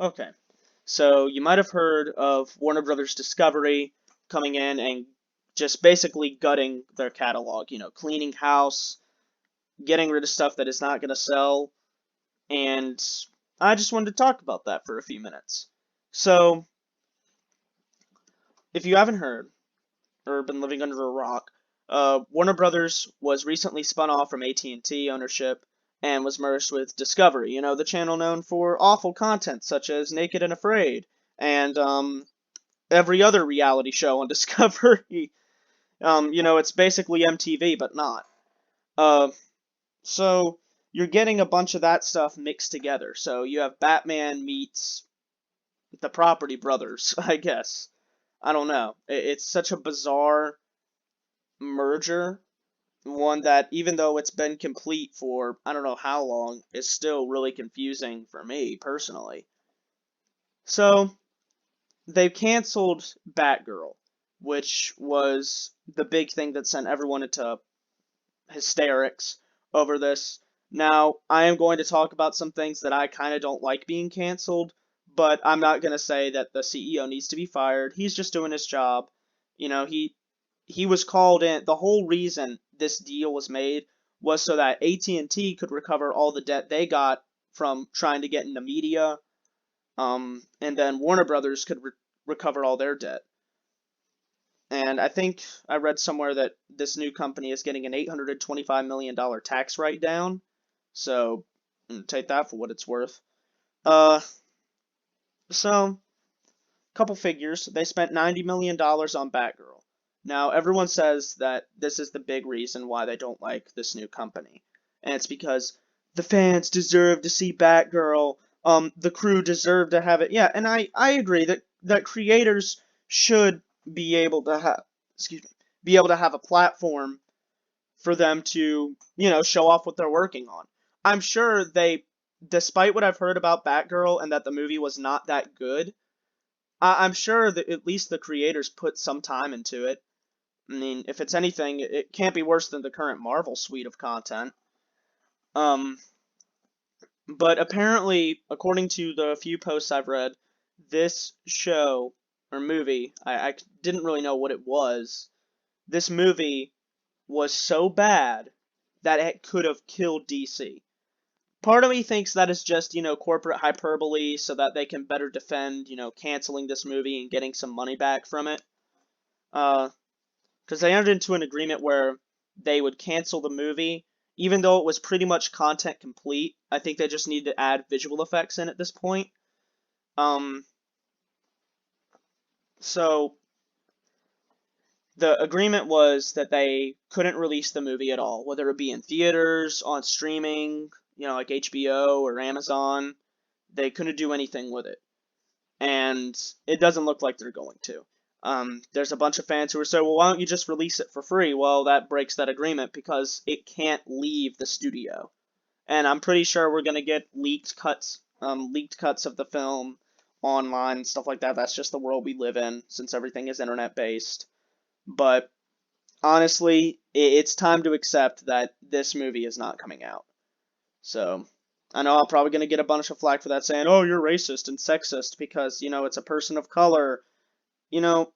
Okay. So you might have heard of Warner Brothers Discovery coming in and just basically gutting their catalog, cleaning house, getting rid of stuff that is not going to sell, and I just wanted to talk about that for a few minutes. So, if you haven't heard or been living under a rock, Warner Brothers was recently spun off from AT&T ownership and was merged with Discovery, the channel known for awful content such as Naked and Afraid and every other reality show on Discovery. It's basically MTV, but not. Uh, so you're getting a bunch of that stuff mixed together. So you have Batman meets the Property Brothers, I guess. I don't know. It's such a bizarre merger, one that even though it's been complete for I don't know how long, is still really confusing for me personally. So they've canceled Batgirl, which was the big thing that sent everyone into hysterics over this. Now, I am going to talk about some things that I kind of don't like being canceled, but I'm not going to say that the CEO needs to be fired. He's just doing his job. He was called in. The whole reason this deal was made was so that AT&T could recover all the debt they got from trying to get into media, and then Warner Brothers could recover all their debt. And I think I read somewhere that this new company is getting an $825 million tax write down. So take that for what it's worth. Uh, so, couple figures. They spent $90 million on Batgirl. Now, everyone says that this is the big reason why they don't like this new company. And it's because the fans deserve to see Batgirl. The crew deserve to have it. Yeah, and I agree that creators should be able to have, excuse me, be able to have a platform for them to, show off what they're working on. I'm sure despite what I've heard about Batgirl and that the movie was not that good, I'm sure that at least the creators put some time into it. I mean, if it's anything, it can't be worse than the current Marvel suite of content. Um, but apparently, according to the few posts I've read, this show or movie, I didn't really know what it was. This movie was so bad that it could have killed DC. Part of me thinks that is just, corporate hyperbole so that they can better defend, canceling this movie and getting some money back from it. Because they entered into an agreement where they would cancel the movie, even though it was pretty much content complete. I think they just need to add visual effects in at this point. Um, so the agreement was that they couldn't release the movie at all, whether it be in theaters, on streaming, like HBO or Amazon. They couldn't do anything with it. And it doesn't look like they're going to. There's a bunch of fans who are saying, well, why don't you just release it for free? Well, that breaks that agreement because it can't leave the studio. And I'm pretty sure we're going to get leaked cuts of the film online and stuff like that. That's just the world we live in since everything is internet based. But honestly, it's time to accept that this movie is not coming out. So I know I'm probably going to get a bunch of flack for that, saying, oh, you're racist and sexist because, it's a person of color, you know,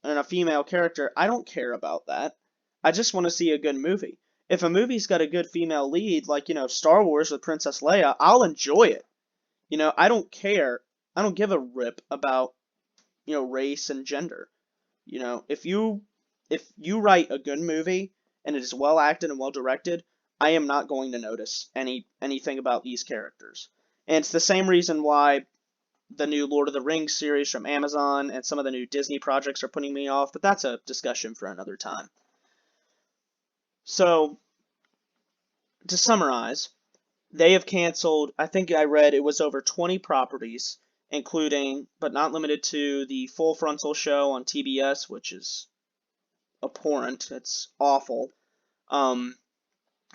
and a female character. I don't care about that. I just want to see a good movie. If a movie's got a good female lead, like, Star Wars with Princess Leia, I'll enjoy it. I don't care. I don't give a rip about, race and gender. If you write a good movie and it is well acted and well directed, I am not going to notice anything about these characters. And it's the same reason why the new Lord of the Rings series from Amazon and some of the new Disney projects are putting me off, but that's a discussion for another time. So, to summarize, they have canceled, I think I read it was over 20 properties, including, but not limited to, the Full Frontal show on TBS, which is abhorrent. It's awful. Um,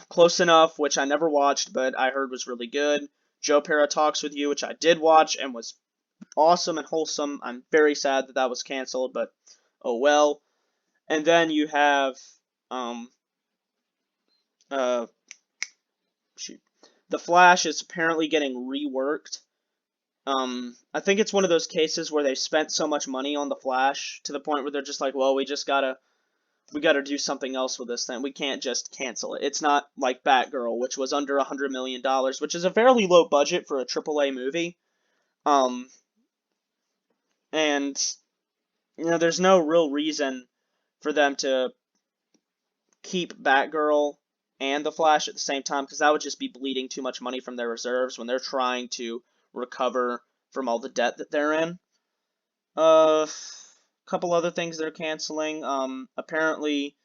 Close Enough, which I never watched, but I heard was really good. Joe Pera Talks With You, which I did watch and was awesome and wholesome. I'm very sad that that was canceled, but oh well. And then you have, um, uh, shoot. The Flash is apparently getting reworked. I think it's one of those cases where they've spent so much money on the Flash to the point where they're just like, well, we gotta do something else with this thing. We can't just cancel it. It's not like Batgirl, which was under $100 million, which is a fairly low budget for a AAA movie. Um, and there's no real reason for them to keep Batgirl and the Flash at the same time because that would just be bleeding too much money from their reserves when they're trying to recover from all the debt that they're in. A couple other things they're canceling. Apparently,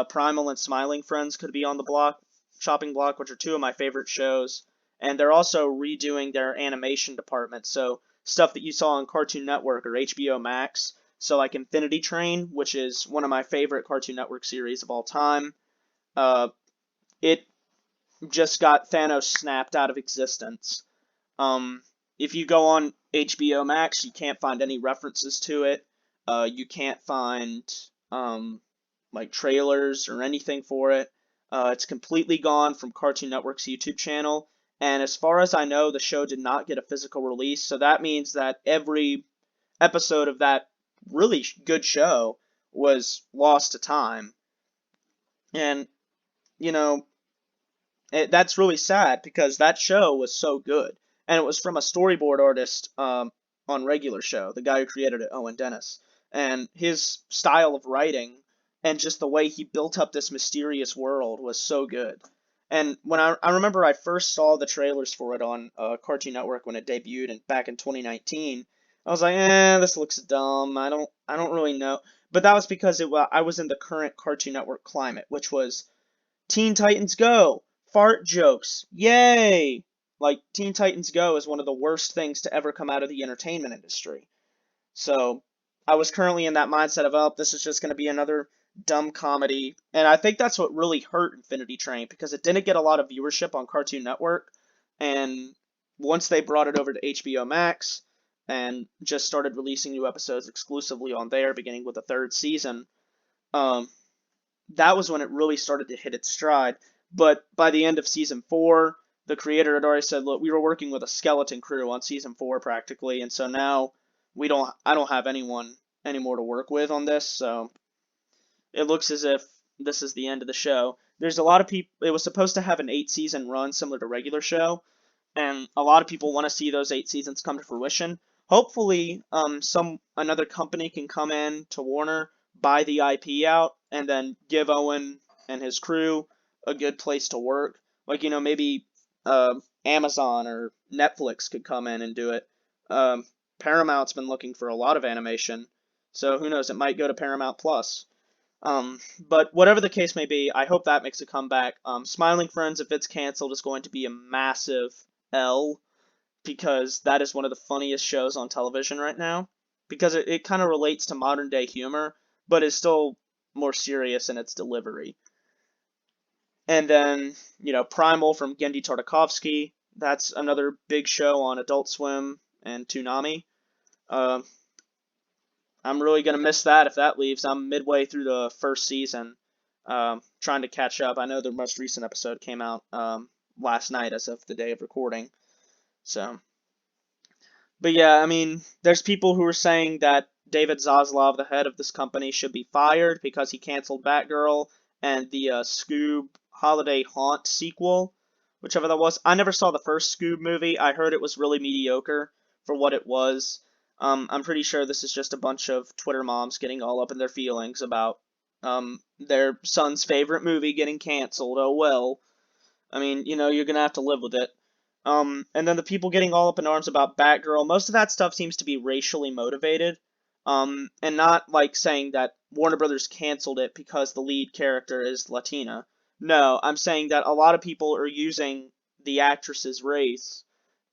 Primal and Smiling Friends could be on the chopping block, which are two of my favorite shows. And they're also redoing their animation department. So stuff that you saw on Cartoon Network or HBO Max. So like Infinity Train, which is one of my favorite Cartoon Network series of all time. Uh, it just got Thanos snapped out of existence. Um, if you go on HBO Max, you can't find any references to it. You can't find like trailers or anything for it. It's completely gone from Cartoon Network's YouTube channel. And as far as I know, the show did not get a physical release. So that means that every episode of that really good show was lost to time. And, you know, that's really sad because that show was so good, and it was from a storyboard artist on regular show, the guy who created it, Owen Dennis, and his style of writing and just the way he built up this mysterious world was so good. And when I remember I first saw the trailers for it on Cartoon Network when it debuted back in 2019, I was like, this looks dumb. I don't really know. But that was because I was in the current Cartoon Network climate, which was Teen Titans Go! Fart jokes. Yay! Like, Teen Titans Go is one of the worst things to ever come out of the entertainment industry. So, I was currently in that mindset of, oh, this is just going to be another dumb comedy. And I think that's what really hurt Infinity Train because it didn't get a lot of viewership on Cartoon Network. And once they brought it over to HBO Max and just started releasing new episodes exclusively on there, beginning with the third season, um, that was when it really started to hit its stride. But by the end of season 4, the creator had already said, "Look, we were working with a skeleton crew on season 4 practically, and so now I don't have anyone anymore to work with on this, so it looks as if this is the end of the show." There's a lot of people. It was supposed to have an 8-season run similar to regular show, and a lot of people want to see those 8 seasons come to fruition. Hopefully, another company can come in to Warner, buy the IP out, and then give Owen and his crew a good place to work. Like maybe Amazon or Netflix could come in and do it. Um, Paramount's been looking for a lot of animation, so who knows? It might go to Paramount Plus. But whatever the case may be, I hope that makes a comeback. Smiling Friends, if it's canceled, is going to be a massive L because that is one of the funniest shows on television right now. Because it kind of relates to modern day humor, but is still more serious in its delivery. And then, Primal from Gendy Tartakovsky. That's another big show on Adult Swim and Toonami. Uh, I'm really going to miss that if that leaves. I'm midway through the first season, trying to catch up. I know the most recent episode came out last night as of the day of recording. So, but yeah, I mean, there's people who are saying that David Zaslav, the head of this company, should be fired because he canceled Batgirl and the Scoob Holiday Haunt sequel, whichever that was. I never saw the first Scoob movie. I heard it was really mediocre for what it was. I'm pretty sure this is just a bunch of Twitter moms getting all up in their feelings about their son's favorite movie getting canceled. Oh well. I mean, you're gonna have to live with it. And then the people getting all up in arms about Batgirl, most of that stuff seems to be racially motivated. And not like saying that Warner Brothers canceled it because the lead character is Latina. No, I'm saying that a lot of people are using the actress's race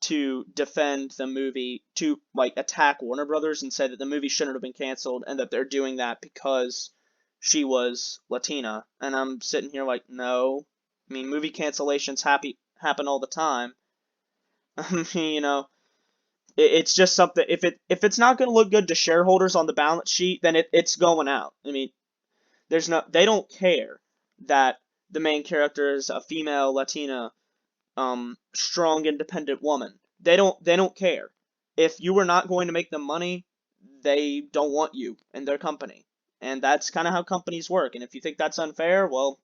to defend the movie, to like attack Warner Brothers and say that the movie shouldn't have been canceled and that they're doing that because she was Latina. And I'm sitting here like, no. I mean, movie cancellations happen all the time. I mean, it's just something. If it's not going to look good to shareholders on the balance sheet, then it's going out. I mean, they don't care that the main character is a female Latina, strong, independent woman. They don't care. if you were not going to make them money, they don't want you in their company. And that's kind of how companies work. And if you think that's unfair, well,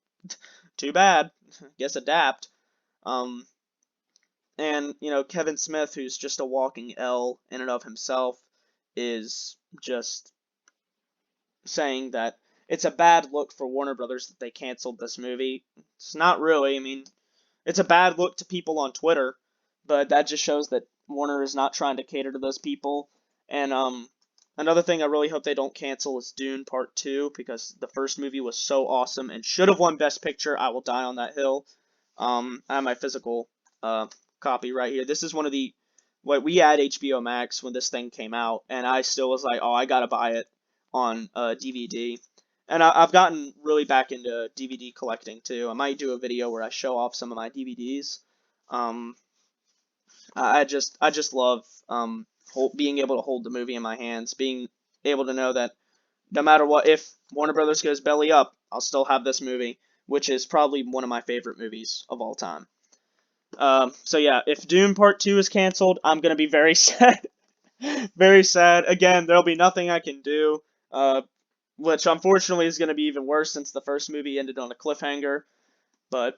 too bad. Guess adapt. Um, and, Kevin Smith, who's just a walking L in and of himself, is just saying that it's a bad look for Warner Brothers that they canceled this movie. It's not really. I mean, it's a bad look to people on Twitter, but that just shows that Warner is not trying to cater to those people. And another thing I really hope they don't cancel is Dune Part 2, because the first movie was so awesome and should have won Best Picture. I will die on that hill. I have my physical copy right here. This is one of the what we had HBO Max when this thing came out, and I still was like, oh, I gotta buy it on DVD. And I've gotten really back into DVD collecting too. I might do a video where I show off some of my DVDs. Um, I just love being able to hold the movie in my hands, being able to know that no matter what, if Warner Brothers goes belly up, I'll still have this movie, which is probably one of my favorite movies of all time. So yeah, if Dune Part 2 is canceled, I'm gonna be very sad. Very sad. Again, there'll be nothing I can do. Which unfortunately is going to be even worse since the first movie ended on a cliffhanger. But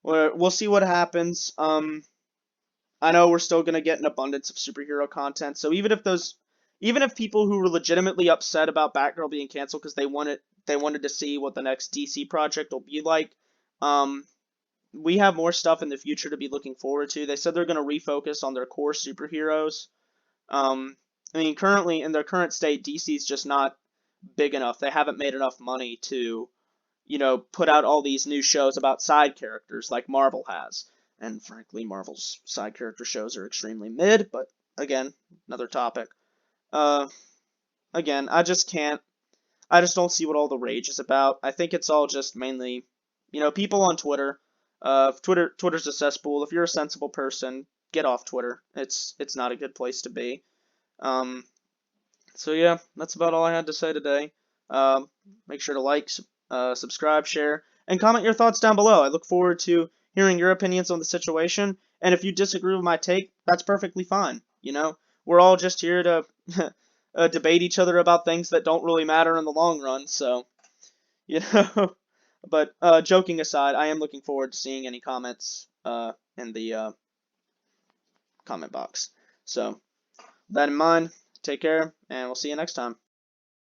we'll see what happens. I know we're still going to get an abundance of superhero content. So even if people who were legitimately upset about Batgirl being canceled because they wanted to see what the next DC project will be like, um, we have more stuff in the future to be looking forward to. They said they're going to refocus on their core superheroes. I mean, currently in their current state, DC's just not big enough. They haven't made enough money to, put out all these new shows about side characters like Marvel has. And frankly, Marvel's side character shows are extremely mid, but again, another topic. Uh, again, I just don't see what all the rage is about. I think it's all just mainly, people on Twitter. Twitter's a cesspool. If you're a sensible person, get off Twitter. It's not a good place to be. Um, so yeah, that's about all I had to say today. Make sure to like, subscribe, share, and comment your thoughts down below. I look forward to hearing your opinions on the situation. And if you disagree with my take, that's perfectly fine. We're all just here to debate each other about things that don't really matter in the long run. So, you know. But joking aside, I am looking forward to seeing any comments in the comment box. So, with that in mind, take care, and we'll see you next time.